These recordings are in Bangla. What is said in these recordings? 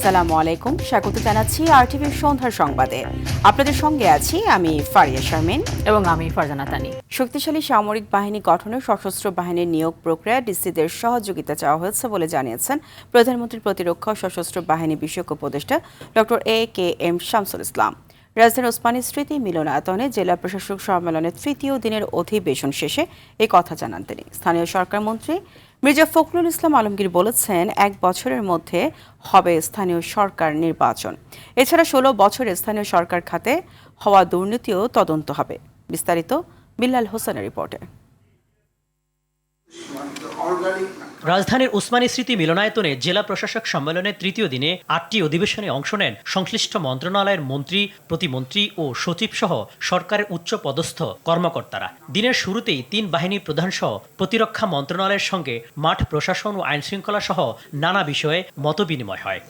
আসসালামু আলাইকুম, স্বাগত জানাচ্ছি আরটিভির সন্ধ্যার সংবাদে। আপনাদের সঙ্গে আছি আমি ফারিয়া শারমিন এবং আমি ফারজানা তানি। শক্তিশালী সামরিক বাহিনী গঠনে সশস্ত্র বাহিনীর নিয়োগ প্রক্রিয়া ডিসিদের সহযোগিতা চাওয়া হয়েছে বলে জানিয়েছেন প্রধানমন্ত্রীর প্রতিরক্ষা ও সশস্ত্র বাহিনী বিষয়ক উপদেষ্টা ডক্টর এ.কে.এম. শামসুল ইসলাম। রাজধানীর ওসমানী স্মৃতি মিলনায়তনে জেলা প্রশাসক সম্মেলনের তৃতীয় দিনের অধিবেশন শেষে এই কথা জানান তিনি। স্থানীয় সরকার মন্ত্রী মির্জা ফখরুল ইসলাম আলমগীর বলেছেন, 1 বছরের মধ্যে হবে স্থানীয় সরকার নির্বাচন। এছাড়া 16 বছরে স্থানীয় সরকার খাতে হওয়া দুর্নীতিও তদন্ত হবে। বিস্তারিত বিল্লাল হোসেনের রিপোর্টে। রাজধানীর উসমানী স্মৃতি মিলনায়তনে জেলা প্রশাসক সম্মেলনের তৃতীয় দিনে 8টি অধিবেশনে অংশ নেন সংশ্লিষ্ট মন্ত্রণালয়ের মন্ত্রী, প্রতিমন্ত্রী ও সচিব সহ সরকারের উচ্চ পদস্থ কর্মকর্তারা। দিনের শুরুতেই 3 বাহিনীর প্রধানসহ প্রতিরক্ষা মন্ত্রণালয়ের সঙ্গে মাঠ প্রশাসন ও আইনশৃঙ্খলা সহ নানা বিষয়ে মতবিনিময় হয়।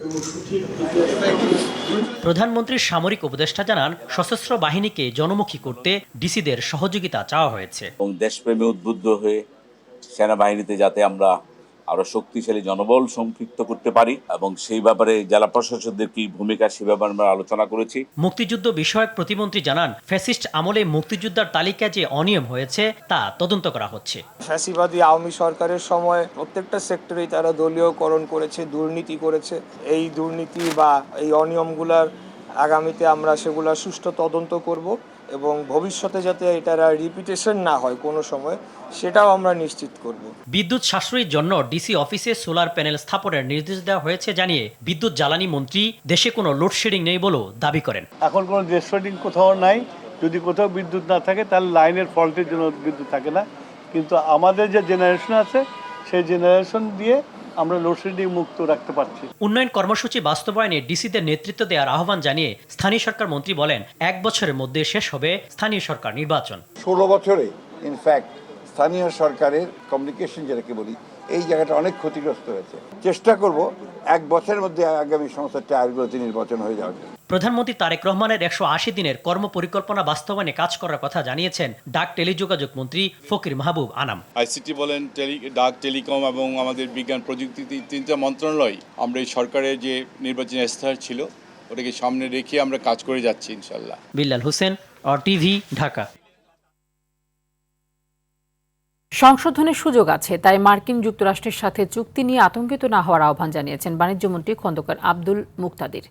প্রধানমন্ত্রীর সামরিক উপদেষ্টা জানান, সশস্ত্র বাহিনীকে জনমুখী করতে ডিসিদের সহযোগিতা চাওয়া হয়েছে এবং দেশপ্রেমে উদ্বুদ্ধ হয়ে সেনাবাহিনীতে যাতে আমরা আরো শক্তিশালী জনবল সম্পৃক্ত করতে পারি এবং সেই ব্যাপারে জেলা প্রশাসকদের কি ভূমিকা সে ব্যাপারে আমরা আলোচনা করেছি। মুক্তিযুদ্ধ বিষয়ক প্রতিমন্ত্রী জানান, ফ্যাসিস্ট আমলে মুক্তিযোদ্ধার তালিকা যে অনিয়ম হয়েছে তা তদন্ত করা হচ্ছে। ফ্যাসিবাদী আওয়ামী সরকারের সময় প্রত্যেকটা সেক্টরেই তারা দলীয়করণ করেছে, দুর্নীতি করেছে। এই দুর্নীতি বা এই অনিয়মগুলার আগামীতে আমরা সেগুলা সুষ্ঠু তদন্ত করব এবং ভবিষ্যতে যাতে এটার রিপিটেশন না হয় কোনো সময়, সেটাও আমরা নিশ্চিত করব। বিদ্যুৎ সাশ্রয়ের জন্য ডিসি অফিসে সোলার প্যানেল স্থাপনের নির্দেশ দেওয়া হয়েছে জানিয়ে বিদ্যুৎ জ্বালানি মন্ত্রী দেশে কোনো লোডশেডিং নেই বলেও দাবি করেন। এখন কোনো লোডশেডিং কোথাও নাই। যদি কোথাও বিদ্যুৎ না থাকে তাহলে লাইনের ফল্টের জন্য বিদ্যুৎ থাকে না, কিন্তু আমাদের যে জেনারেশন আছে সেই জেনারেশন দিয়ে আমরা লোডশেডিং মুক্ত রাখতে পারছি। উন্নয়ন কর্মসূচি বাস্তবায়নে ডিসিদের নেতৃত্ব দেওয়ার আহ্বান জানিয়ে স্থানীয় সরকার মন্ত্রী বলেন, 1 বছরের মধ্যে শেষ হবে স্থানীয় সরকার নির্বাচন। 16 বছরে ইনফ্যাক্ট স্থানীয় সরকারের কমিউনিকেশন যেটাকে বলি, এই জায়গাটা অনেক ক্ষতিগ্রস্ত হয়েছে। চেষ্টা করব 1 বছরের মধ্যে আগামী সংসদ টায়ারগুলোতে নির্বাচন হয়ে যাবে। প্রধানমন্ত্রী তারেক রহমানের 180 দিনের কর্মপরিকল্পনা বাস্তবায়নে কাজ করার কথা জানিয়েছেন ডাক টেলিযোগাযোগ মন্ত্রী ফকির মাহবুব আনাম। আইসিটি বলেন, ডাক, টেলিকম এবং আমাদের বিজ্ঞান প্রযুক্তি 3টা মন্ত্রণালয় আমরা এই সরকারের যে নির্বাচনী ইস্তাহার ছিল ওটাকে সামনে রেখে আমরা কাজ করে যাচ্ছি ইনশাল্লাহ। বিল্লাল হোসেন, আরটিভি, ঢাকা। সংশোধনের সুযোগ আছে, তাই মার্কিন যুক্তরাষ্ট্রের সাথে চুক্তি নিয়ে আতঙ্কিত না হওয়ার আহ্বান জানিয়েছেন বাণিজ্যমন্ত্রী খন্দকার আব্দুল মুক্তাদির।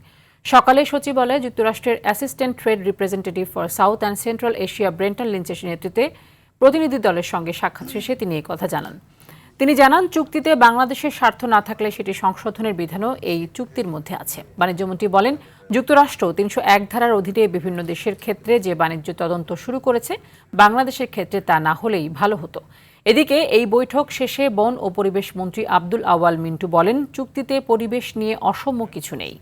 সকালে সচিবালয়ে যুক্তরাষ্ট্রের assistant trade representative for south and central Asia Brenton লিঞ্চের নেতৃত্বে প্রতিনিধি দলের সঙ্গে সাক্ষাৎ শেষে তিনি এই কথা জানান। তিনি জানান, চুক্তিতে বাংলাদেশের স্বার্থ না থাকলে সেটি সংশোধনের বিধানও এই চুক্তির মধ্যে আছে। বাণিজ্যমন্ত্রী বলেন, যুক্তরাষ্ট্র 301 ধারার অধীনে বিভিন্ন দেশের ক্ষেত্রে যে বাণিজ্য তদন্ত শুরু করেছে, বাংলাদেশের ক্ষেত্রে তা না হলেই ভালো হতো। এদিকে এই বৈঠক শেষে বন ও পরিবেশ মন্ত্রী আব্দুল আওয়াল মিন্টু বলেন, চুক্তিতে পরিবেশ নিয়ে অসম্য কিছু নেই।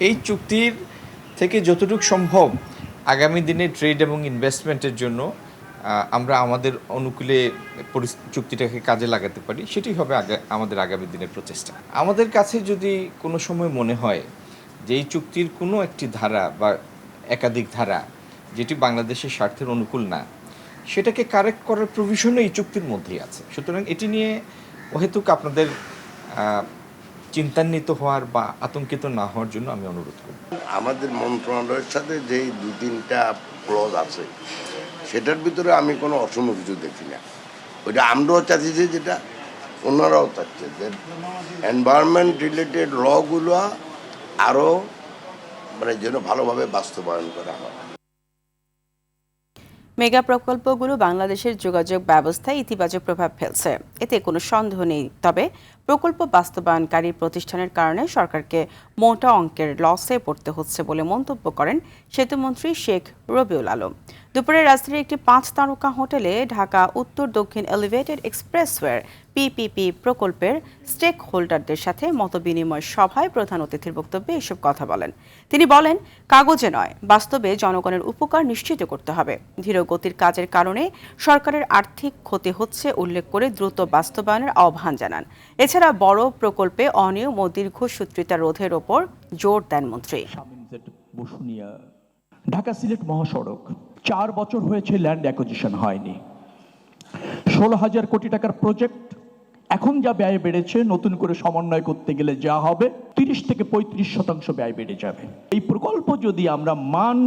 এই চুক্তির থেকে যতটুকু সম্ভব আগামী দিনে ট্রেড এবং ইনভেস্টমেন্টের জন্য আমরা আমাদের অনুকূলে চুক্তিটাকে কাজে লাগাতে পারি, সেটি হবে আমাদের আগামী দিনের প্রচেষ্টা। আমাদের কাছে যদি কোনো সময় মনে হয় যে এই চুক্তির কোনো একটি ধারা বা একাধিক ধারা যেটি বাংলাদেশের স্বার্থের অনুকূল না, সেটাকে কারেক্ট করার প্রভিশনও এই চুক্তির মধ্যেই আছে। সুতরাং এটি নিয়ে অহেতুক আপনাদের চিন্তান্বিত হওয়ার বা আতঙ্কিত না হওয়ার জন্য আমি অনুরোধ করি। আমাদের মন্ত্রণালয়ের সাথে যেই 2-3টা ক্লজ আছে সেটার ভিতরে আমি কোনো অসম কিছু দেখি না। ওইটা আমরাও চাচ্ছি যে যেটা ওনারাও চাচ্ছে যে এনভায়রনমেন্ট রিলেটেড লগুলো আরও যেন ভালোভাবে বাস্তবায়ন করা হয়। মেগা প্রকল্পগুলো বাংলাদেশের যোগাযোগ ব্যবস্থায় ইতিবাচক প্রভাব ফেলছে, এতে কোনো সন্দেহ নেই। তবে প্রকল্প বাস্তবায়নকারী প্রতিষ্ঠানের কারণে সরকারকে মোটা অঙ্কের লসে পড়তে হচ্ছে বলে মন্তব্য করেন সেতুমন্ত্রী শেখ রবিউল আলম। দুপুরে রাজধানীর একটি 5 তারকা হোটেলে ঢাকা উত্তর দক্ষিণ এলিভেটেড এক্সপ্রেসওয়ের পিপিপি প্রকল্পের স্টেক হোল্ডারদের সাথে মতবিনিময় সভায় প্রধান অতিথির বক্তব্যে এসব কথা বলেন। তিনি বলেন, কাগজে নয়, বাস্তবে জনগণের উপকার নিশ্চিত করতে হবে। ধীর গতির কাজের কারণে সরকারের আর্থিক ক্ষতি হচ্ছে উল্লেখ করে দ্রুত বাস্তবায়নের আহ্বান জানান। এছাড়া বড় প্রকল্পে অনিয়ম ও দীর্ঘসূত্রিতা রোধের ওপর জোর দেন মন্ত্রী। ঢাকা সিলেট মহাসড়ক 4 বছর হয়েছে ল্যান্ড অ্যাকুইজিশন হয়নি। 16,000 কোটি টাকার প্রজেক্ট এখন যা ব্যয় বেড়েছে নতুন করে সমন্বয় করতে গেলে যা হবে 30 থেকে 35% ব্যয় বেড়ে যাবে। এই প্রকল্প যদি আমরা মান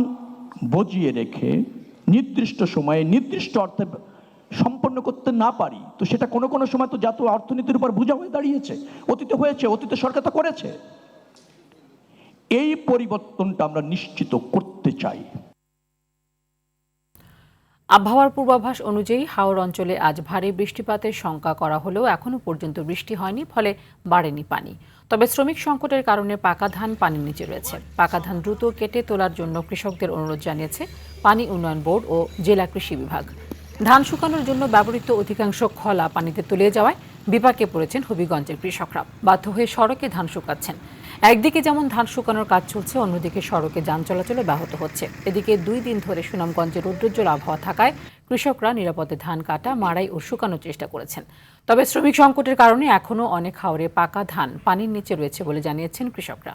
বজিয়ে রেখে নির্দিষ্ট সময়ে নির্দিষ্ট অর্থে সম্পন্ন করতে না পারি, তো সেটা কোনো কোনো সময় তো জাতীয় অর্থনীতির উপর বোঝা হয়ে দাঁড়িয়েছে। অতীতে হয়েছে, অতীতে সরকার তো করেছে। এই পরিবর্তনটা আমরা নিশ্চিত করতে চাই। আবহাওয়ার পূর্বাভাস অনুযায়ী হাওর অঞ্চলে আজ ভারী বৃষ্টিপাতের শঙ্কা করা হলেও এখনও পর্যন্ত বৃষ্টি হয়নি, ফলে বাড়েনি পানি। তবে শ্রমিক সংকটের কারণে পাকা ধান পানির নিচে রয়েছে। পাকা ধান দ্রুত কেটে তোলার জন্য কৃষকদের অনুরোধ জানিয়েছে পানি উন্নয়ন বোর্ড ও জেলা কৃষি বিভাগ। ধান শুকানোর জন্য ব্যবহৃত অধিকাংশ খলা পানিতে তলিয়ে যাওয়ায় বিপাকে পড়েছেন হবিগঞ্জের কৃষকরা। বাধ্য হয়ে সড়কে ধান শুকাচ্ছেন। একদিকে যেমন ধান শুকানোর কাজ চলছে, অন্যদিকে সড়কে যান চলাচলে ব্যাহত হচ্ছে। এদিকে 2 দিন ধরে সুনামগঞ্জে রৌদ্রোজ্জ্বল আবহাওয়া থাকায় কৃষকরা নিরাপদে ধান কাটা, মাড়াই ও শুকানোর চেষ্টা করেছেন। তবে শ্রমিক সংকটের কারণে এখনও অনেক হাওরে পাকা ধান পানির নিচে রয়েছে বলে জানিয়েছেন কৃষকরা।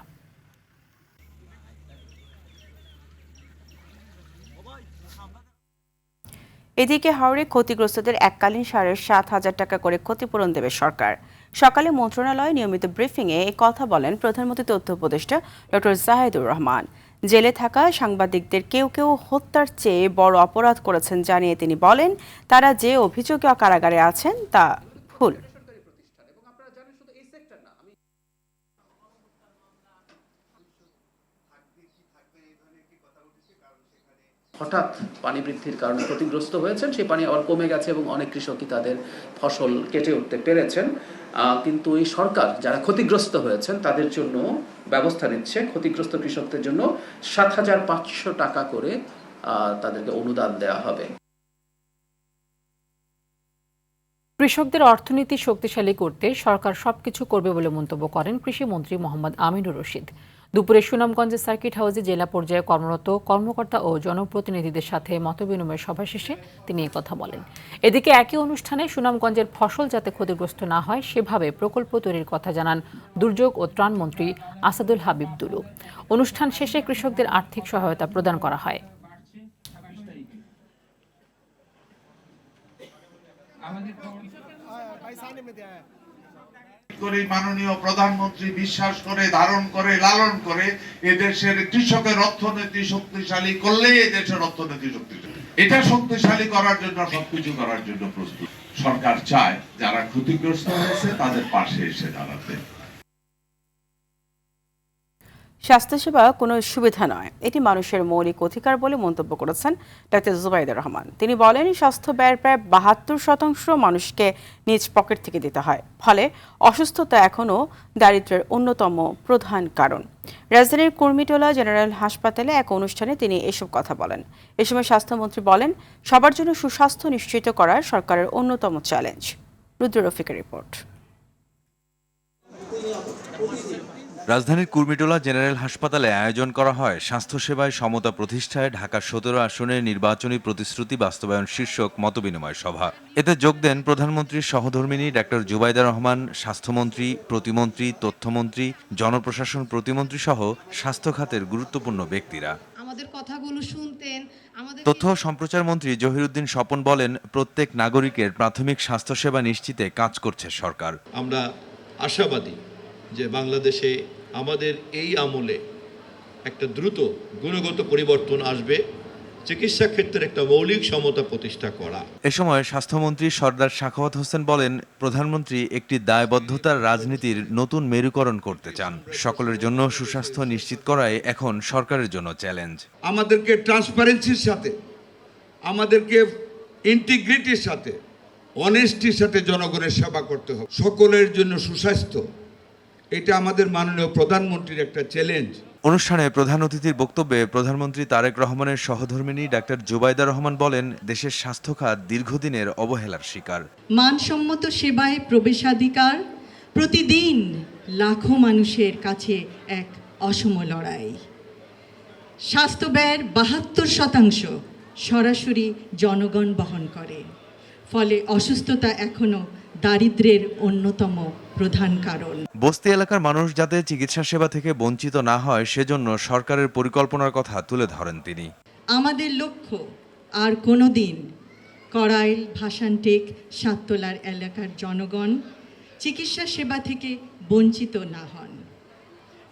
এদিকে হাওড়ে ক্ষতিগ্রস্তদের এককালীন 7,500 টাকা করে ক্ষতিপূরণ দেবে সরকার। সকালে মন্ত্রণালয়ে নিয়মিত ব্রিফিংয়ে এ কথা বলেন প্রধানমন্ত্রী তথ্য উপদেষ্টা ডক্টর জাহিদুর রহমান। জেলে থাকা সাংবাদিকদের কেউ কেউ হত্যার চেয়ে বড় অপরাধ করেছেন জানিয়ে তিনি বলেন, তারা যে অভিযোগে কারাগারে আছেন তা ভুল। হঠাৎ পানি বৃদ্ধির কারণে ক্ষতিগ্রস্ত হয়েছেন, সেই পানি আবার কমে গেছে এবং অনেক কৃষকই তাদের ফসল কেটে উঠতে পেরেছেন। কিন্তু এই সরকার যারা ক্ষতিগ্রস্ত হয়েছেন তাদের জন্য ব্যবস্থা নিচ্ছে। ক্ষতিগ্রস্ত কৃষকদের জন্য 7,500 টাকা করে তাদেরকে অনুদান দেওয়া হবে। কৃষকদের অর্থনীতি শক্তিশালী করতে সরকার সবকিছু করবে বলে মন্তব্য করেন কৃষিমন্ত্রী মোহাম্মদ আমিনুর রশিদ। দুপুরে সুনামগঞ্জের সার্কিট হাউসে জেলা পর্যায়ে কর্মরত কর্মকর্তা ও জনপ্রতিনিধিদের সাথে মতবিনিময় সভা শেষে তিনি কথা বলেন। এদিকে একই অনুষ্ঠানে সুনামগঞ্জের ফসল যাতে ক্ষতিগ্রস্ত না হয় সেভাবে প্রকল্প তৈরির কথা জানান দুর্যোগ ও ত্রাণ মন্ত্রী আসাদুল হাবিব দুলু। অনুষ্ঠান শেষে কৃষকদের আর্থিক সহায়তা প্রদান করা হয়। মাননীয় প্রধানমন্ত্রী বিশ্বাস করে, ধারণ করে, লালন করে এদেশের কৃষকের অর্থনীতি শক্তিশালী করলে এদেশের অর্থনীতি শক্তিশালী। এটা শক্তিশালী করার জন্য সবকিছু করার জন্য প্রস্তুত। সরকার চায় যারা ক্ষতিগ্রস্ত হয়েছে তাদের পাশে এসে দাঁড়াতে। স্বাস্থ্যসেবা কোনো সুবিধা নয়, এটি মানুষের মৌলিক অধিকার বলে মন্তব্য করেছেন ডক্টর জুবাইদুর রহমান। তিনি বলেন, স্বাস্থ্য ব্যয়ের প্রায় 72% মানুষকে নিজ পকেট থেকে দিতে হয়, ফলে অসুস্থতা এখনও দারিদ্র্যের অন্যতম প্রধান কারণ। রাজধানীর কুর্মিটোলা জেনারেল হাসপাতালে এক অনুষ্ঠানে তিনি এসব কথা বলেন। এ সময় স্বাস্থ্যমন্ত্রী বলেন, সবার জন্য সুস্বাস্থ্য নিশ্চিত করা সরকারের অন্যতম চ্যালেঞ্জ। রুদ্র রফিকের রিপোর্ট। রাজধানীর কুর্মিটোলা জেনারেল হাসপাতালে আয়োজন করা হয় স্বাস্থ্যসেবায় সমতা প্রতিষ্ঠায় ঢাকা 17 আসনের নির্বাচনী প্রতিশ্রুতি বাস্তবায়ন শীর্ষক মতবিনিময় সভা। এতে যোগ দেন প্রধানমন্ত্রীর সহধর্মিণী ডাক্তার জুবাইদা রহমান, স্বাস্থ্যমন্ত্রী, প্রতিমন্ত্রী, তথ্যমন্ত্রী, জনপ্রশাসন প্রতিমন্ত্রী সহ স্বাস্থ্য খাতের গুরুত্বপূর্ণ ব্যক্তিরা। আমাদের কথাগুলো শুনতেন। তথ্য ও সম্প্রচার মন্ত্রী জহিরুদ্দিন স্বপন বলেন, প্রত্যেক নাগরিকের প্রাথমিক স্বাস্থ্যসেবা নিশ্চিতে কাজ করছে সরকার। আমরা আশাবাদী যে বাংলাদেশে আমাদের এই আমলে একটা দ্রুত গুণগত পরিবর্তন আসবে, চিকিৎসা ক্ষেত্রে একটা মৌলিক সমতা প্রতিষ্ঠা করা। এ সময় স্বাস্থ্যমন্ত্রী সরদার সাখাওয়াত হোসেন বলেন, প্রধানমন্ত্রী একটি দায়বদ্ধতার রাজনীতির নতুন মেরুকরণ করতে চান। সকলের জন্য সুস্বাস্থ্য নিশ্চিত করাই এখন সরকারের জন্য চ্যালেঞ্জ। আমাদেরকে ট্রান্সপারেন্সির সাথে, আমাদেরকে ইন্টিগ্রিটির সাথে, অনেস্টির সাথে জনগণের সেবা করতে হবে। সকলের জন্য সুস্বাস্থ্য, এটা আমাদের মাননীয় প্রধানমন্ত্রীর একটা চ্যালেঞ্জ। অনুষ্ঠানে প্রধান অতিথির বক্তব্যে প্রধানমন্ত্রী তারেক রহমানের সহধর্মিণী ডাক্তার জুবাইদা রহমান বলেন, দেশের স্বাস্থ্য খাত দীর্ঘদিনের অবহেলার শিকার। মানসম্মত সেবায় প্রবেশাধিকার প্রতিদিন লাখো মানুষের কাছে এক অসম লড়াই। স্বাস্থ্য ব্যয়ের 72% সরাসরি জনগণ বহন করে, ফলে অসুস্থতা এখনো দারিদ্র্যের অন্যতম প্রধান কারণ। বস্তি এলাকার মানুষ যাতে চিকিৎসা সেবা থেকে বঞ্চিত না হয় সেজন্য সরকারের পরিকল্পনার কথা তুলে ধরেন তিনি। আমাদের লক্ষ্য আর কোনোদিন কড়াইল, ভাসানটেক, সাততলার এলাকার জনগণ চিকিৎসা সেবা থেকে বঞ্চিত না হন।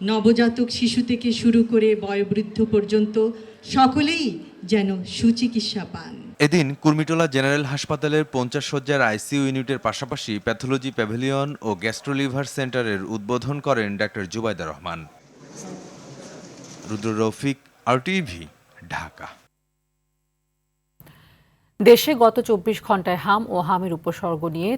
নবজাতক শিশু থেকে শুরু করে বয়োবৃদ্ধ পর্যন্ত সকলেই যেন সুচিকিৎসা পান। এদিন কুর্মিটোলা জেনারেল হাসপাতালের 50 শয্যার আইসিইউ ইউনিটের পাশাপাশি প্যাথোলজি প্যাভিলিয়ন ও গ্যাস্ট্রোলিভার সেন্টারের উদ্বোধন করেন ডাক্তার জুবাইদা রহমান। রুদ্র রফিক, RTV, ঢাকা। দেশে গত 24 ঘন্টায় হাম ও হামের উপসর্গ নিয়ে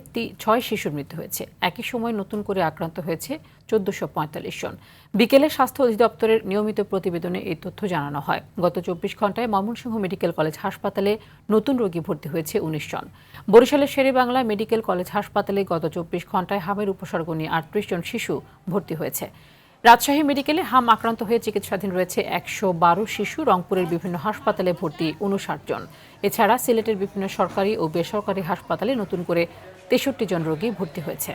6 শিশুর মৃত্যু হয়েছে। একই সময় নতুন করে আক্রান্ত হয়েছে 1445 জন। বিকেলে স্বাস্থ্য অধিদপ্তরের নিয়মিত প্রতিবেদনে এই তথ্য জানানো হয়। গত 24 ঘন্টায় ময়মনসিংহ মেডিকেল কলেজ হাসপাতালে নতুন রোগী ভর্তি হয়েছে 19 জন। বরিশালের শেরেবাংলা মেডিকেল কলেজ হাসপাতালে গত 24 ঘন্টায় হামের উপসর্গ নিয়ে 38 জন শিশু ভর্তি হয়েছে। রাজশাহী মেডিকেলে হাম আক্রান্ত হয়ে চিকিৎসাধীন রয়েছে 112 শিশু। রংপুরের বিভিন্ন হাসপাতালে ভর্তি 59 জন। এছাড়া সিলেটের বিভিন্ন সরকারি ও বেসরকারি হাসপাতালে নতুন করে 63 জন রোগী ভর্তি হয়েছে।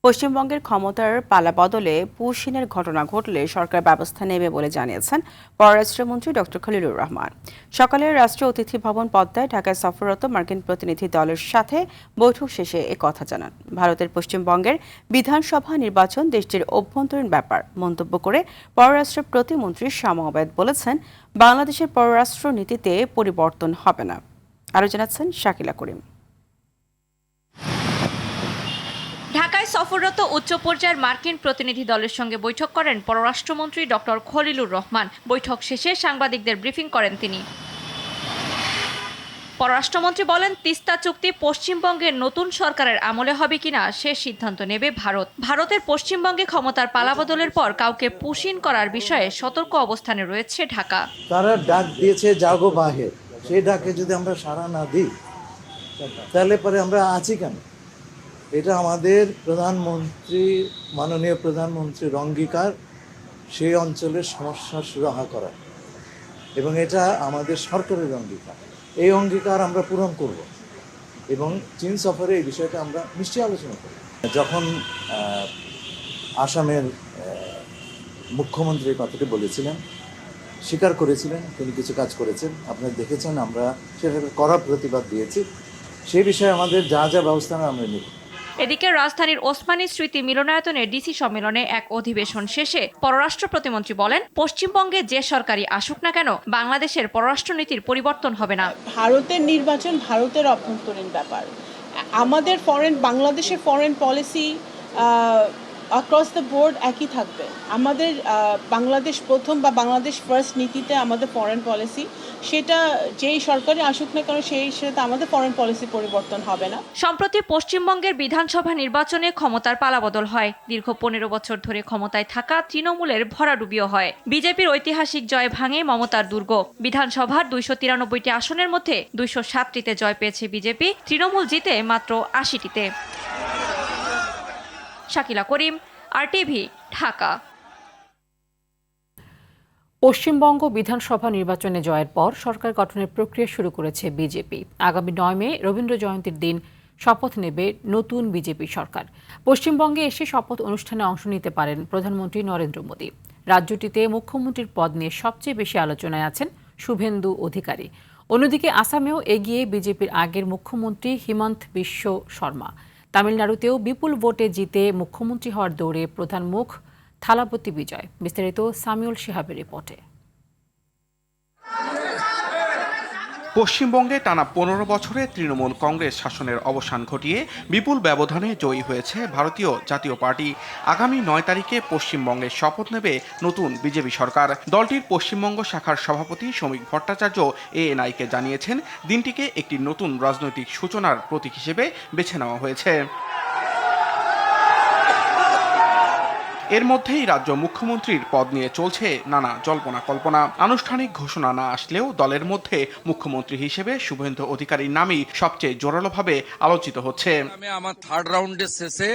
পশ্চিমবঙ্গের ক্ষমতার পালাবদলে পুশিনের ঘটনা ঘটলে সরকার ব্যবস্থা নেবে বলে জানিয়েছেন পররাষ্ট্রমন্ত্রী ডক্টর খলিলুর রহমান। সকালে রাষ্ট্রীয় অতিথি ভবন পদ্মায় ঢাকায় সফররত মার্কিন প্রতিনিধি দলের সাথে বৈঠক শেষে একথা জানান। ভারতের পশ্চিমবঙ্গের বিধানসভা নির্বাচন দেশটির অভ্যন্তরীণ ব্যাপার মন্তব্য করে পররাষ্ট্র প্রতিমন্ত্রী শামা ওবায়েদ বলেছেন, বাংলাদেশের পররাষ্ট্র নীতিতে পরিবর্তন হবে না। আরও জানাচ্ছেন শাকিলা করিম। ঢাকায় সফররত উচ্চ পর্যায়ের মার্কিন প্রতিনিধি দলের সঙ্গে বৈঠক করেন পররাষ্ট্রমন্ত্রী ডক্টর খলিলুর রহমান। বৈঠক শেষে সাংবাদিকদের ব্রিফিং করেন তিনি। পররাষ্ট্রমন্ত্রী বলেন, তিস্তা চুক্তি পশ্চিমবঙ্গের নতুন সরকারের আমলে হবে কিনা সে সিদ্ধান্ত নেবে ভারত। ভারতের পশ্চিমবঙ্গে ক্ষমতার পালাবদলের পর কাউকে পুশিন করার বিষয়ে সতর্ক অবস্থানে রয়েছে ঢাকা। তারা ডাক দিয়েছে জাগো বাহের, সেই ডাকে যদি আমরা সাড়া না দিই তাহলে পরে আমরা আছি কেন? এটা আমাদের প্রধানমন্ত্রী, মাননীয় প্রধানমন্ত্রীর অঙ্গীকার সেই অঞ্চলের সমস্যা সুরাহা করা, এবং এটা আমাদের সরকারের অঙ্গীকার। এই অঙ্গীকার আমরা পূরণ করব এবং চীন সফরে এই বিষয়টা আমরা নিশ্চয়ই আলোচনা করব। যখন আসামের মুখ্যমন্ত্রী কথাটি বলেছিলেন, স্বীকার করেছিলেন তিনি কিছু কাজ করেছেন, আপনারা দেখেছেন, আমরা সেটাকে কড়া প্রতিবাদ দিয়েছি। সেই বিষয়ে আমাদের যা যা ব্যবস্থা আমরা নিব। এদিকে রাজধানীর ওসমানী স্মৃতি মিলনায়তনে ডিসি সম্মেলনে এক অধিবেশন শেষে পররাষ্ট্র প্রতিমন্ত্রী বলেন, পশ্চিমবঙ্গে যে সরকারই আসুক না কেন বাংলাদেশের পররাষ্ট্রনীতির পরিবর্তন হবে না। ভারতের নির্বাচন ভারতের অভ্যন্তরীণ ব্যাপার। আমাদের বাংলাদেশের foreign policy across the board একই থাকবে। আমাদের বাংলাদেশ প্রথম বা বাংলাদেশ ফার্স্ট নীতিতে আমাদের ফরেন পলিসি, সেটা যেই সরকারি আসুক না কেন সেই সাথে আমাদের ফরেন পলিসি পরিবর্তন হবে না। সম্প্রতি পশ্চিমবঙ্গের বিধানসভা নির্বাচনে ক্ষমতার পালাবদল হয়। দীর্ঘ 15 বছর ধরে ক্ষমতায় থাকা তৃণমূলের ভরাডুবিও হয়। বিজেপির ঐতিহাসিক জয় ভাঙে মমতার দুর্গ। বিধানসভার 293টি আসনের মধ্যে 207টিতে জয় পেয়েছে বিজেপি, তৃণমূল জিতে মাত্র 80টিতে। শাকিলা করিম, RTV, ঢাকা। পশ্চিমবঙ্গ বিধানসভা নির্বাচনে জয়ের পর সরকার গঠনের প্রক্রিয়া শুরু করেছে বিজেপি। আগামী 9 মে রবীন্দ্র জয়ন্তীর দিন শপথ নেবে নতুন বিজেপি সরকার। পশ্চিমবঙ্গে এসে শপথ অনুষ্ঠানে অংশ নিতে পারেন প্রধানমন্ত্রী নরেন্দ্র মোদী। রাজ্যটিতে মুখ্যমন্ত্রীর পদ নিয়ে সবচেয়ে বেশি আলোচনায় আছেন শুভেন্দু অধিকারী। অন্যদিকে আসামেও এগিয়ে বিজেপির আগের মুখ্যমন্ত্রী হিমন্ত বিশ্ব শর্মা। তামিলনাড়ুতেও বিপুল ভোটে জিতে মুখ্যমন্ত্রী হওয়ার দৌড়ে প্রধান মুখ থালাপতি বিজয়। বিস্তারিত সামিউল শিহাবের রিপোর্টে। পশ্চিমবঙ্গে টানা 15 বছরে তৃণমূল কংগ্রেস শাসনের অবসান ঘটিয়ে বিপুল ব্যবধানে জয়ী হয়েছে ভারতীয় জাতীয় পার্টি। আগামী 9 তারিখে পশ্চিমবঙ্গে শপথ নেবে নতুন বিজেপি সরকার। দলটির পশ্চিমবঙ্গ শাখার সভাপতি শ্রমিক ভট্টাচার্য ANI-কে জানিয়েছেন, দিনটিকে একটি নতুন রাজনৈতিক সূচনার প্রতীক হিসেবে বেছে নেওয়া হয়েছে। এর মধ্যেই রাজ্য মুখ্যমন্ত্রীর পদ নিয়ে চলছে নানা জল্পনা কল্পনা। আনুষ্ঠানিক ঘোষণা না আসলেও দলের মধ্যে মুখ্যমন্ত্রী হিসেবে শুভেন্দু অধিকারীর নামই সবচেয়ে জোরালোভাবে আলোচিত হচ্ছে। আমার থার্ড রাউন্ডের শেষে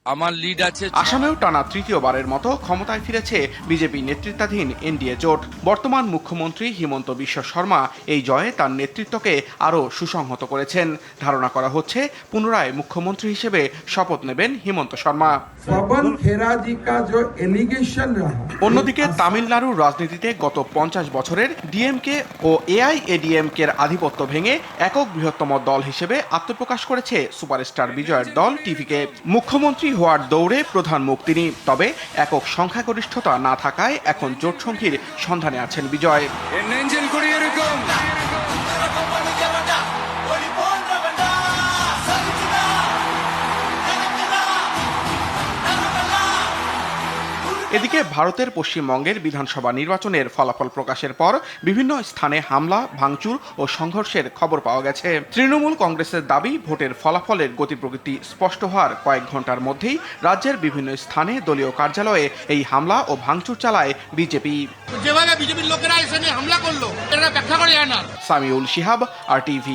আমার লিড আছে। আসামেও টানা তৃতীয়বারের মতো ক্ষমতায় ফিরেছে বিজেপি নেতৃত্বাধীন NDA জোট। বর্তমান মুখ্যমন্ত্রী হিমন্ত বিশ্ব শর্মা এই জয়ে তার নেতৃত্বকে আরও সুসংহত করেছেন। ধারণা করা হচ্ছে পুনরায় মুখ্যমন্ত্রী হিসেবে শপথ নেবেন হিমন্ত শর্মা। पवन खेरा जी का जो एलिगेशन रहा। অন্যদিকে তামিলনাড়ুর রাজনীতিতে গত 50 বছরের ডিএমকে ও এআইএডিএমকে এর আধিপত্য ভেঙে একক বৃহত্তম দল হিসেবে আত্মপ্রকাশ করেছে সুপারস্টার বিজয়ের দল টিভিকে। মুখ্যমন্ত্রী হওয়ার দৌড়ে প্রধান মুখ তিনি, তবে একক সংখ্যাগরিষ্ঠতা না থাকায় এখন জোটসঙ্গীর সন্ধানে আছেন বিজয়। এদিকে ভারতের পশ্চিমবঙ্গের বিধানসভা নির্বাচনের ফলাফল প্রকাশের পর বিভিন্ন স্থানে হামলা, ভাঙচুর ও সংঘর্ষের খবর পাওয়া গেছে। তৃণমূল কংগ্রেসের দাবি, ভোটের ফলাফলের গতি প্রকৃতি স্পষ্ট হওয়ার কয়েক ঘন্টার মধ্যেই রাজ্যের বিভিন্ন স্থানে দলীয় কার্যালয়ে এই হামলা ও ভাঙচুর চালায় বিজেপি। যেভাবে বিজেপির লোকেরা এসে হামলা করলো, এটা ব্যাখ্যা করা যায় না। সামিউল শিহাব, RTV।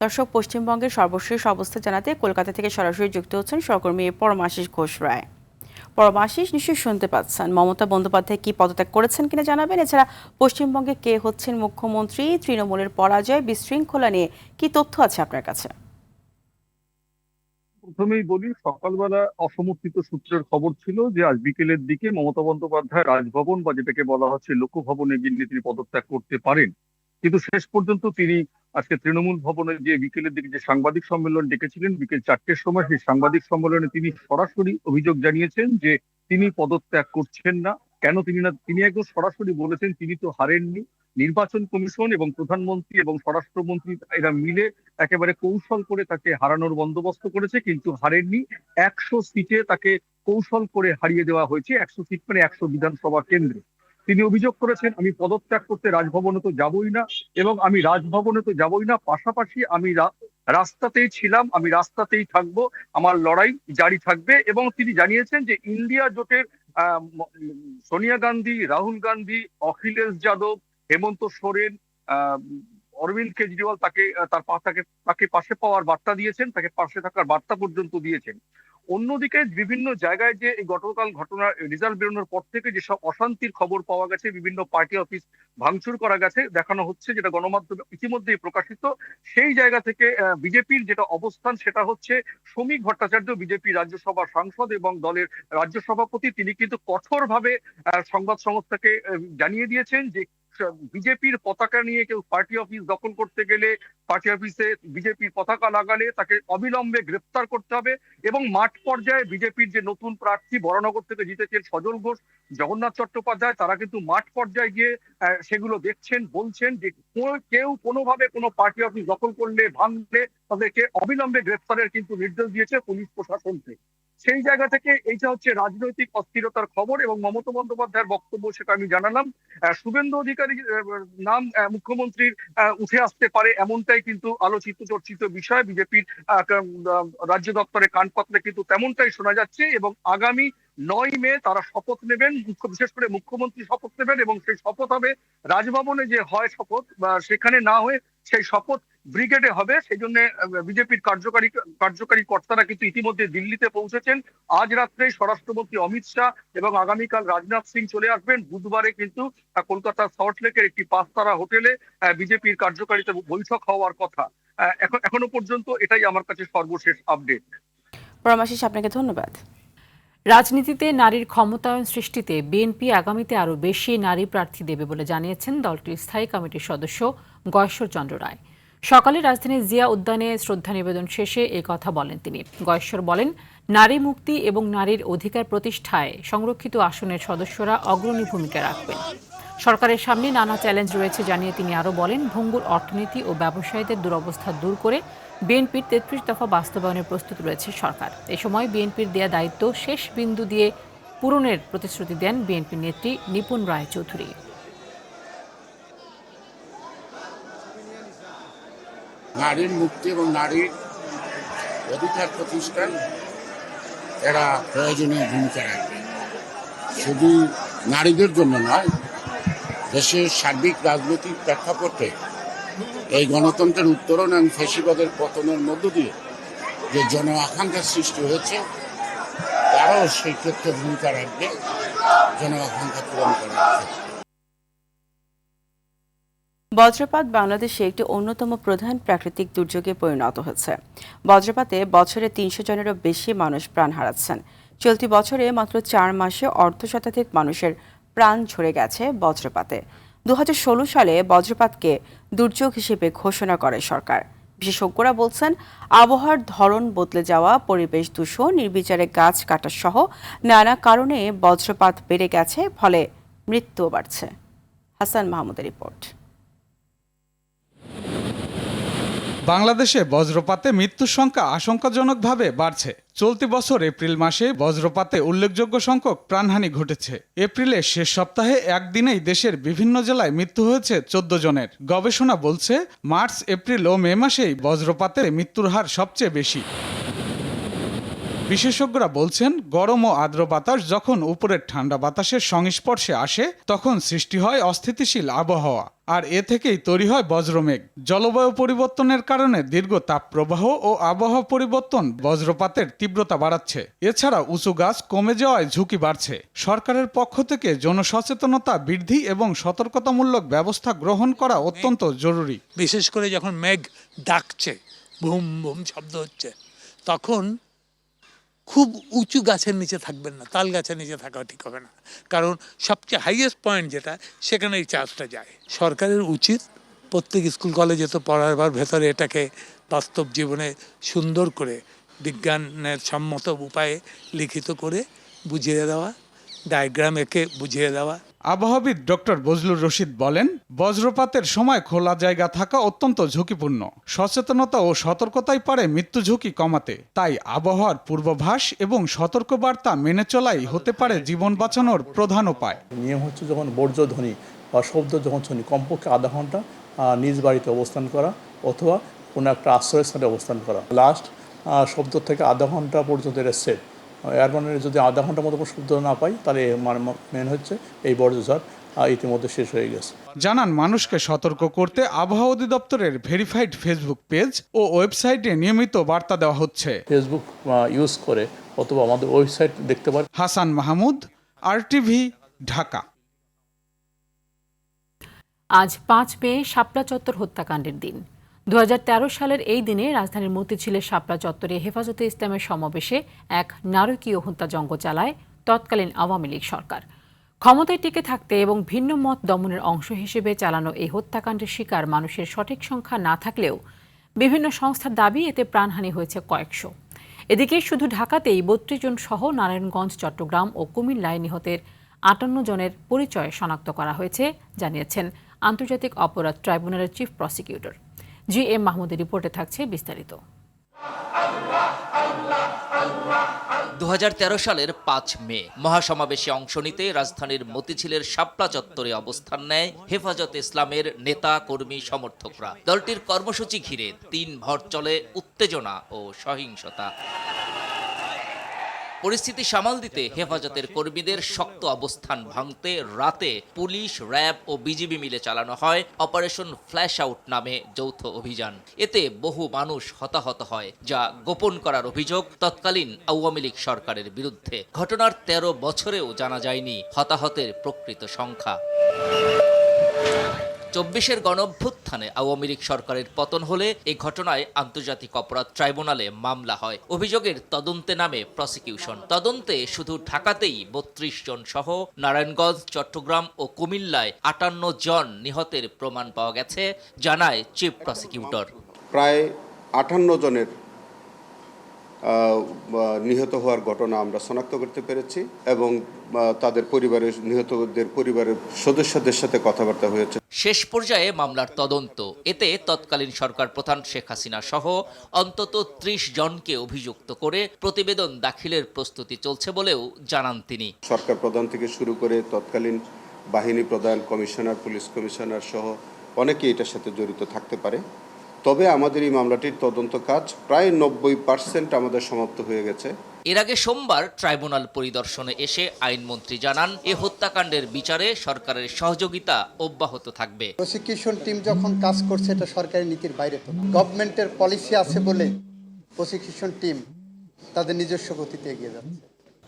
দর্শক, পশ্চিমবঙ্গের সর্বশেষ অবস্থা জানাতে কলকাতা থেকে সরাসরি যুক্ত হচ্ছেন সহকর্মী পরমাশিস ঘোষ রায়। পরমাশিস, নিশ্চয়ই শুনতে পাচ্ছেন, মমতা বন্দ্যোপাধ্যায় কি পদত্যাগ করেছেন কিনা জানাবেন। এছাড়া পশ্চিমবঙ্গে কে হচ্ছেন মুখ্যমন্ত্রী, তৃণমূলের পরাজয়, বিশৃঙ্খলা নিয়ে কি তথ্য আছে আপনার কাছে? প্রথমেই বলি, সকালবেলা অসমর্থিত সূত্রের খবর ছিল যে আজ বিকেলের দিকে মমতা বন্দ্যোপাধ্যায় রাজভবন বা যেটাকে বলা হচ্ছে লোকভবনে গিয়ে তিনি পদত্যাগ করতে পারেন, কিন্তু শেষ পর্যন্ত তিনি আজকে তৃণমূল ভবনে যে বিকেলের দিকে যে সাংবাদিক সম্মেলন ডেকেছিলেন বিকেল 4টের সময়, সেই সাংবাদিক সম্মেলনে তিনি সরাসরি অভিযোগ জানিয়েছেন যে তিনি পদত্যাগ করছেন না। কেন তিনি একদম সরাসরি বলেছেন তিনি তো হারেননি। নির্বাচন কমিশন এবং প্রধানমন্ত্রী এবং স্বরাষ্ট্রমন্ত্রী এরা মিলে একেবারে কৌশল করে তাকে হারানোর বন্দোবস্ত করেছে, কিন্তু হারেননি। 100 সিটে তাকে কৌশল করে হারিয়ে দেওয়া হয়েছে, 100 সিট মানে 100 বিধানসভা কেন্দ্রে। তিনি অভিযোগ করেছেন, আমি পদত্যাগ করতে রাজভবনে তো যাবই না, এবং আমি রাজভবনে তো যাবই না, পাশাপাশি আমি রাস্তাতেই ছিলাম, আমি রাস্তাতেই থাকবো, আমার লড়াই জারি থাকবে। এবং তিনি জানিয়েছেন যে ইন্ডিয়া জোটের সোনিয়া গান্ধী, রাহুল গান্ধী, অখিলেশ যাদব, হেমন্ত সোরেন, অরবিন্দ কেজরিওয়াল তাকে পাশে পাওয়ার বার্তা দিয়েছেন, তাকে পাশে থাকার বার্তা পর্যন্ত দিয়েছেন। অন্যদিকে বিভিন্ন জায়গায় যে এই গতকাল ঘটনার রেজাল্ট বেরোনোর পর থেকে যেসব অশান্তির খবর পাওয়া গেছে, বিভিন্ন পার্টি অফিস ভাঙচুর করা গেছে, দেখানো হচ্ছে, যেটা গণমাধ্যমে ইতিমধ্যেই প্রকাশিত, সেই জায়গা থেকে বিজেপির যেটা অবস্থান সেটা হচ্ছে, শ্রমিক ভট্টাচার্য বিজেপি রাজ্যসভা সাংসদ এবং দলের রাজ্য সভাপতি, তিনি কিন্তু কঠোরভাবে সংবাদ সংস্থাকে জানিয়ে দিয়েছেন যে বিজেপির পতাকা নিয়ে কেউ পার্টি অফিস দখল করতে গেলে, পার্টি অফিসে বিজেপির পতাকা লাগালে তাকে অবিলম্বে গ্রেপ্তার করতে হবে। এবং মাঠ পর্যায়ে বিজেপির যে নতুন প্রার্থী বরানগর থেকে জিতেছেন সজল ঘোষ, জগন্নাথ চট্টোপাধ্যায়, তারা কিন্তু মাঠ পর্যায়ে গিয়ে সেগুলো দেখছেন, বলছেন যে কেউ কোনোভাবে কোনো পার্টি অফিস দখল করলে, ভাঙলে তাদেরকে অবিলম্বে গ্রেপ্তারের কিন্তু নির্দেশ দিয়েছে পুলিশ প্রশাসনকে। সেই জায়গা থেকে এইটা হচ্ছে রাজনৈতিক অস্থিরতার খবর। এবং মমতা বন্দ্যোপাধ্যায়ের বক্তব্য, সেটা আমি জানালাম। শুভেন্দু অধিকারীর নাম মুখ্যমন্ত্রীর উঠে আসতে পারে, এমনটাই কিন্তু আলোচিত চর্চিত বিষয়। বিজেপির রাজ্য দপ্তরে কান পাতলে কিন্তু তেমনটাই শোনা যাচ্ছে। এবং আগামী 9 মে তারা শপথ নেবেন, বিশেষ করে মুখ্যমন্ত্রী শপথ নেবেন, এবং সেই শপথ হবে রাজভবনে যে হয় শপথ, বা সেখানে না হয়ে সেই শপথ ব্রিগেডে হবে। সেই জন্য বিজেপির কার্যকারী কর্তারা কিন্তু ইতিমধ্যে দিল্লিতে পৌঁছেছেন। আজ রাত্রে স্বরাষ্ট্রমন্ত্রী অমিত শাহ এবং আগামীকাল রাজনাথ সিং চলে আসবেন। বুধবারে কিন্তু কলকাতার সল্টলেকের একটি 5 তারা হোটেলে বিজেপির কার্যকারিতা বৈঠক হওয়ার কথা। এখনো পর্যন্ত এটাই আমার কাছে সর্বশেষ আপডেট। পরমাশিস, আপনাকে ধন্যবাদ। রাজনীতিতে নারীর ক্ষমতায়ন সৃষ্টিতে বিএনপি আগামীতে আরও বেশি নারী প্রার্থী দেবে বলে জানিয়েছেন দলটির স্থায়ী কমিটির সদস্য গয়েশ্বর চন্দ্র রায়। সকালে রাজধানীর জিয়া উদ্যানে শ্রদ্ধা নিবেদন শেষে এ কথা বলেন তিনি। গয়েশ্বর বলেন, নারী মুক্তি এবং নারীর অধিকার প্রতিষ্ঠায় সংরক্ষিত আসনের সদস্যরা অগ্রণী ভূমিকা রাখবেন। সরকারের সামনে নানা চ্যালেঞ্জ রয়েছে জানিয়ে তিনি আরও বলেন, ভঙ্গুর অর্থনীতি ও ব্যবসায়ীদের দুরবস্থা দূর করে বিএনপির 33 দফা বাস্তবায়নের প্রস্তুত রয়েছে সরকার। এ সময় বিএনপির দেয়া দায়িত্ব শেষ বিন্দু দিয়ে পূরণের প্রতিশ্রুতি দেন বিএনপির নেত্রী নিপুণ রায় চৌধুরী। নারীর মুক্তি এবং নারীর অধিকার প্রতিষ্ঠান এরা প্রয়োজনীয় ভূমিকা রাখবে, শুধু নারীদের জন্য নয়, দেশের সার্বিক রাজনৈতিক প্রেক্ষাপটে এই গণতন্ত্রের উত্তরণ এবং ফ্যাসিবাদের পতনের মধ্য দিয়ে যে জন আকাঙ্ক্ষার সৃষ্টি হয়েছে, তারাও সেই ক্ষেত্রে ভূমিকা রাখবে জন আকাঙ্ক্ষা পূরণ করার ক্ষেত্রে। বজ্রপাত বাংলাদেশে একটি অন্যতম প্রধান প্রাকৃতিক দুর্যোগে পরিণত হয়েছে। বজ্রপাতে বছরে 300 জনেরও বেশি মানুষ প্রাণ হারাচ্ছেন। চলতি বছরে মাত্র 4 মাসে অর্ধশতাধিক মানুষের প্রাণ ঝরে গেছে বজ্রপাতে। 2016 সালে বজ্রপাতকে দুর্যোগ হিসেবে ঘোষণা করে সরকার। বিশেষজ্ঞরা বলছেন, আবহাওয়ার ধরন বদলে যাওয়া, পরিবেশ দূষণ, নির্বিচারে গাছ কাটা সহ নানা কারণে বজ্রপাত বেড়ে গেছে, ফলে মৃত্যুও বাড়ছে। হাসান মাহমুদের রিপোর্ট। বাংলাদেশে বজ্রপাতে মৃত্যুর সংখ্যা আশঙ্কাজনকভাবে বাড়ছে। চলতি বছর এপ্রিল মাসে বজ্রপাতে উল্লেখযোগ্য সংখ্যক প্রাণহানি ঘটেছে। এপ্রিলের শেষ সপ্তাহে একদিনেই দেশের বিভিন্ন জেলায় মৃত্যু হয়েছে 14 জনের। গবেষণা বলছে, মার্চ, এপ্রিল ও মে মাসেই বজ্রপাতে মৃত্যুর হার সবচেয়ে বেশি। বিশেষজ্ঞরা বলছেন, গরম ও আর্দ্র বাতাস যখন উপরের ঠান্ডা বাতাসের সংস্পর্শে আসে তখন সৃষ্টি হয় অস্থিতিশীল আবহাওয়া, আর এ থেকেই তৈরি হয় বজ্রমেঘ। জলবায়ু পরিবর্তনের কারণে দীর্ঘ তাপপ্রবাহ ও আবহাওয়া পরিবর্তন বজ্রপাতের তীব্রতা বাড়াচ্ছে। এছাড়া উঁচু গাছ কমে যাওয়ায় ঝুঁকি বাড়ছে। সরকারের পক্ষ থেকে জনসচেতনতা বৃদ্ধি এবং সতর্কতামূলক ব্যবস্থা গ্রহণ করা অত্যন্ত জরুরি। বিশেষ করে যখন মেঘ ডাকছে, বুম বুম শব্দ হচ্ছে, তখন খুব উঁচু গাছের নিচে থাকবেন না, তাল গাছের নিচে থাকা ঠিক হবে না, কারণ সবচেয়ে হাইয়েস্ট পয়েন্ট যেটা, সেখানে এই চার্জটা যায়। সরকারের উচিত প্রত্যেক স্কুল কলেজে তো পড়াবার ভেতরে এটাকে বাস্তব জীবনে সুন্দর করে বিজ্ঞানের সম্মত উপায়ে লিখিত করে বুঝিয়ে দেওয়া, ডায়াগ্রাম এঁকে বুঝিয়ে দেওয়া। আবহাওয়াবিদ ডক্টর বজলুর রশিদ বলেন, বজ্রপাতের সময় খোলা জায়গা থাকা অত্যন্ত ঝুঁকিপূর্ণ। সচেতনতা ও সতর্কতাই পারে মৃত্যু ঝুঁকি কমাতে। তাই আবহাওয়ার পূর্বাভাস এবং সতর্কবার্তা মেনে চলাই হতে পারে জীবন বাঁচানোর প্রধান উপায়। নিয়ম হচ্ছে, যখন বর্জ্যধ্বনি বা শব্দ যখন শুনি, কমপক্ষে আধা ঘন্টা নিজ বাড়িতে অবস্থান করা অথবা কোনো একটা আশ্রয়স্থানে অবস্থান করা। লাস্ট শব্দ থেকে আধা ঘন্টা পর্যন্ত এটা সেফ। এর মানে যদি আধা ঘন্টার মতো শব্দ না পাই, তাহলে মেন হচ্ছে এই বর্জ্যঝড় ইতিমধ্যে শেষ হয়ে গেছে। জানান, মানুষকে সতর্ক করতে আবহাওয়া অধিদপ্তরের ভেরিফাইড ফেসবুক পেজ ও ওয়েবসাইটে নিয়মিত বার্তা দেওয়া হচ্ছে। ফেসবুক ইউজ করে অথবা আমাদের ওয়েবসাইট দেখতে পারেন। হাসান মাহমুদ, RTV, ঢাকা। আজ 5 মে শাপলা চত্বর হত্যাকাণ্ডের দিন। 2013 সালের এই দিনে রাজধানীর মতিঝিলের শাপলা চত্বরে হেফাজতে ইসলামের সমাবেশে এক নারকীয় হত্যাযজ্ঞ চালায় তৎকালীন আওয়ামী লীগ সরকার। ক্ষমতায় টিকে থাকতে এবং ভিন্ন মত দমনের অংশ হিসেবে চালানো এই হত্যাকাণ্ডের শিকার মানুষের সঠিক সংখ্যা না থাকলেও বিভিন্ন সংস্থার দাবি, এতে প্রাণহানি হয়েছে কয়েকশো। এদিকে শুধু ঢাকাতেই 32 জন সহ নারায়ণগঞ্জ, চট্টগ্রাম ও কুমিল্লায় নিহতের 58 জনের পরিচয় শনাক্ত করা হয়েছে, জানিয়েছেন আন্তর্জাতিক অপরাধ ট্রাইব্যুনালের চিফ প্রসিকিউটর। GM মাহমুদের রিপোর্টে থাকছে বিস্তারিত। 2013 সালের 5 মে মহাসমাবেশে অংশ নিতে রাজধানীর মতিঝিলের শাপলা চত্বরে অবস্থান নেয় হেফাজতে ইসলামের নেতা, কর্মী, সমর্থকরা। দলটির কর্মসূচি ঘিরে 3 ভর চলে উত্তেজনা ও সহিংসতা। পরিস্থিতি সামাল দিতে হেফাজতের কর্মীদের শক্ত অবস্থান ভাঙতে রাতে পুলিশ, র্যাব ও বিজিবি মিলে চালানো হয় অপারেশন ফ্ল্যাশ আউট নামে যৌথ অভিযান। এতে বহু মানুষ হতাহত হয়, যা গোপন করার অভিযোগ তৎকালীন আওয়ামী লীগ সরকারের বিরুদ্ধে। ঘটনার 13 বছরেও জানা যায়নি হতাহতের প্রকৃত সংখ্যা। 24-এর গণঅভ্যুত্থানে আওয়ামী লীগ সরকারের পতন হলে এই ঘটনায় আন্তর্জাতিক অপরাধ ট্রাইব্যুনালে মামলা হয়। অভিযোগের তদন্তে নামে প্রসিকিউশন। তদন্তে শুধু ঢাকাতেই 32 জন সহ নারায়ণগঞ্জ, চট্টগ্রাম ও কুমিল্লায় 58 জন নিহতের প্রমাণ পাওয়া গেছে, জানায় চিফ প্রসিকিউটর। প্রায় 58 জনের নিহত হওয়ার ঘটনা আমরা শনাক্ত করতে পেরেছি এবং তাদের পরিবারের, নিহতদের পরিবারের সদস্যদের সাথে কথাবার্তা হয়েছে। শেষ পর্যায়ে মামলার তদন্ত। এতে তৎকালীন সরকার প্রধান শেখ হাসিনা সহ অন্তত 30 জনকে অভিযুক্ত করে প্রতিবেদন দাখিলের প্রস্তুতি চলছে বলেও জানান তিনি। সরকার প্রধান থেকে শুরু করে তৎকালীন বাহিনী প্রধান, কমিশনার, পুলিশ কমিশনার সহ অনেকেই এটার সাথে জড়িত থাকতে পারে। তবে আমাদের এই মামলাটির তদন্ত কাজ প্রায় 90% আমাদের সমাপ্ত হয়ে গেছে। এর আগে সোমবার ট্রাইব্যুনাল পরিদর্শনে এসে আইনমন্ত্রী জানান, এ হত্যাকাণ্ডের বিচারে সরকারের সহযোগিতা অব্যাহত থাকবে। প্রসিকিউশন টিম যখন কাজ করছে, এটা সরকারি নীতির বাইরে তো, গভর্নমেন্টের পলিসি আছে বলে প্রসিকিউশন টিম তাদের নিজস্ব গতিতে এগিয়ে যাচ্ছে।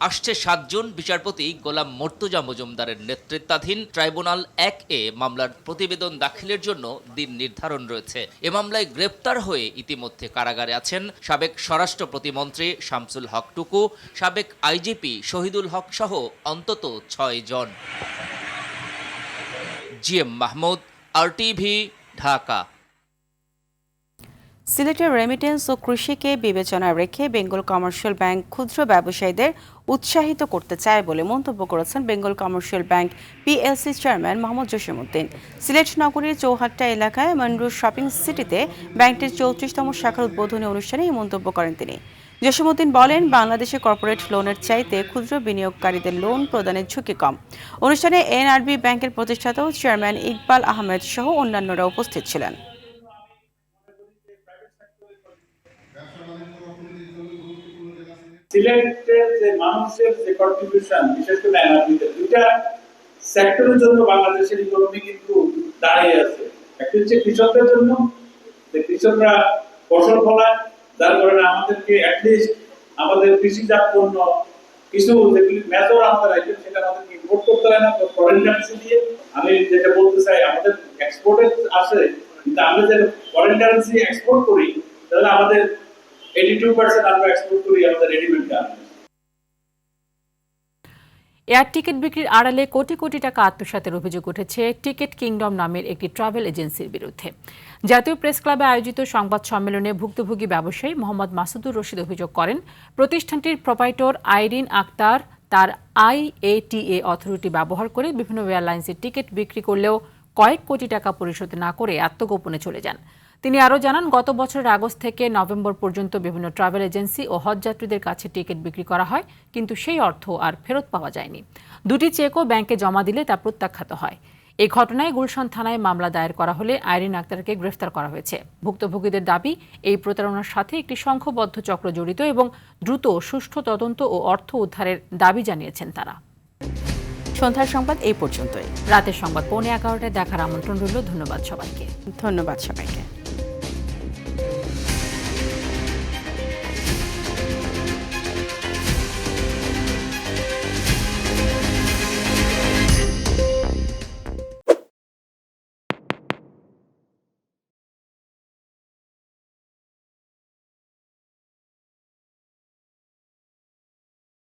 আসছে 7 জুন বিচারপতি গোলাম মর্তুজা মজুমদারের নেতৃত্বাধীন ট্রাইব্যুনাল 1-এ মামলার প্রতিবেদন দাখিলের জন্য দিন নির্ধারণ রয়েছে। এ মামলায় গ্রেপ্তার হয়ে ইতিমধ্যে কারাগারে আছেন সাবেক স্বরাষ্ট্র প্রতিমন্ত্রী শামসুল হক টুকু, সাবেক আইজিপি শহীদুল হক সহ অন্তত 6 জন। GM Mahmud, RTV, Dhaka. সিলেটের রেমিটেন্স ও কৃষিকে বিবেচনায় রেখে বেঙ্গল কমার্শিয়াল ব্যাংক ক্ষুদ্র ব্যবসায়ীদের উৎসাহিত করতে চায় বলে মন্তব্য করেছেন Bengal commercial bank PLC chairman Mohammad Jasimuddin. Sylhet নগরীর চৌহাট্টা এলাকায় মনরুর শপিং সিটিতে ব্যাংকটির 34তম শাখার উদ্বোধনী অনুষ্ঠানে এই মন্তব্য করেন তিনি। জসিমউদ্দিন বলেন, বাংলাদেশে কর্পোরেট লোনের চাইতে ক্ষুদ্র বিনিয়োগকারীদের লোন প্রদানের ঝুঁকি কম। অনুষ্ঠানে NRB ব্যাংকের প্রতিষ্ঠাতা চেয়ারম্যান ইকবাল আহমেদ সহ অন্যান্যরা উপস্থিত ছিলেন। সিলেটের যে মানুষের যে কন্ট্রিবিউশন, বিশেষ করে এনআরবিতে, দুইটা সেক্টরের জন্য বাংলাদেশের ইকোনমি কিন্তু দাঁড়িয়ে আছে। একটা হচ্ছে কৃষকদের জন্য, যে কৃষকরা ফসল ফলায়, যার কারণে আমাদেরকে অ্যাটলিস্ট আমাদের কৃষিজাত পণ্য কিছু যেগুলি মেজর আমাদের আইটেম, সেটা আমাদেরকে ইম্পোর্ট করতে হয় না ফরেন কারেন্সি দিয়ে। আমি যেটা বলতে চাই, আমাদের এক্সপোর্টের আছে, কিন্তু আমরা যে ফরেন কারেন্সি এক্সপোর্ট করি, তাহলে আমাদের 82% আমরা এক্সপোর্ট করি আমাদের রেডিমেড গার্মেন্টস। এয়ার টিকিট বিক্রির আড়ালে কোটি কোটি টাকা আত্মসাতের অভিযোগ উঠেছে টিকিট কিংডম নামের একটি ট্রাভেল এজেন্সির বিরুদ্ধে। জাতীয় প্রেস ক্লাবে আয়োজিত সংবাদ সম্মেলনে ভুক্তভোগী ব্যবসায়ী মোহাম্মদ মাসুদুর রশিদ অভিযোগ করেন, প্রতিষ্ঠানটির প্রোপাইটর আইরিন আক্তার তার IATA অথরিটি ব্যবহার করে বিভিন্ন এয়ারলাইন্সের টিকিট বিক্রি করলেও কয়েক কোটি টাকা পরিশোধ না করে আত্মগোপনে চলে যান। তিনি আরও জানান, গত বছরের আগস্ট থেকে নভেম্বর পর্যন্ত বিভিন্ন ট্রাভেল এজেন্সি ও হজযাত্রীদের কাছে টিকিট বিক্রি করা হয়, কিন্তু সেই অর্থ আর ফেরত পাওয়া যায়নি। দুটি চেকও ব্যাংকে জমা দিলে তা প্রত্যাখ্যাত হয়। এই ঘটনায় গুলশান থানায় মামলা দায়ের করা হলে আইরিন আক্তারকে গ্রেফতার করা হয়েছে। ভুক্তভোগীদের দাবি, এই প্রতারণার সাথে একটি সংঘবদ্ধ চক্র জড়িত এবং দ্রুত সুষ্ঠু তদন্ত ও অর্থ উদ্ধারের দাবি জানিয়েছেন তারা। সন্ধ্যার সংবাদ এই পর্যন্তই। রাতের সংবাদ 11:15টায় দেখার আমন্ত্রণ রইল। ধন্যবাদ সবাইকে।